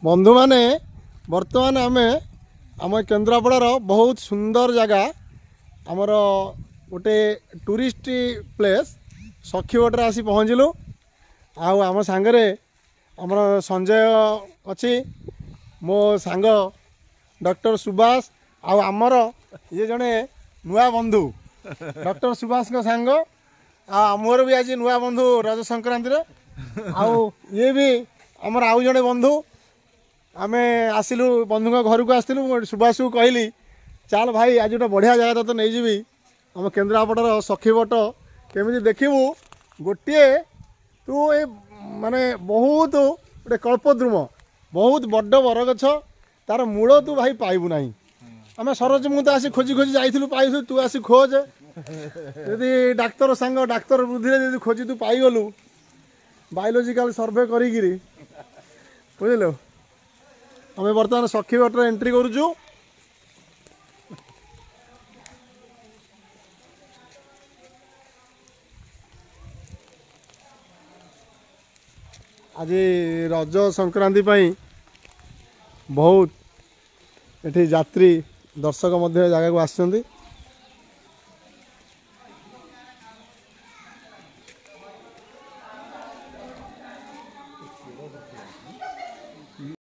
बंधु माने बर्तमान आमे आम केन्द्रापड़ार बहुत सुंदर जगह आमर गोटे टूरिस्ट प्लेस सखीवटर आसी पहुँचलु। आम सांगरे आमर संजय अच्छी मो सांग डॉक्टर सुभाष आमर ये जड़े नुआ बंधु डॉक्टर सुभाष का सांग आमर भी आज नुआ बंधु रज संक्रांति ये भी आमर आउ जड़े बंधु आमे आसिलु बंधु घर को आसलु सुभाष को कहली चल भाई आज गोटे बढ़िया जगह तो नहीं जी आम केन्द्रापड़ार सखीवट केमी देखू गोटे तू ये माने बहुत गोटे कल्पद्रुम बहुत बड़ बरगछ तार मूल तू भाई पाइबू ना आम सरज मुझे आसी खोजी खोजी जाइलु पाइलु तू आसी खोज यदि डाक्तर सांग डाक्तर बुद्धि खोजी तू पाइगलु बायोलोजिकल सर्वे करी बुझल आम बर्तमान सखीवटर एंट्री करुचु। आज रज संक्रांति पाई बहुत एठी यात्री दर्शक मध्य जगह को आसछन्ति।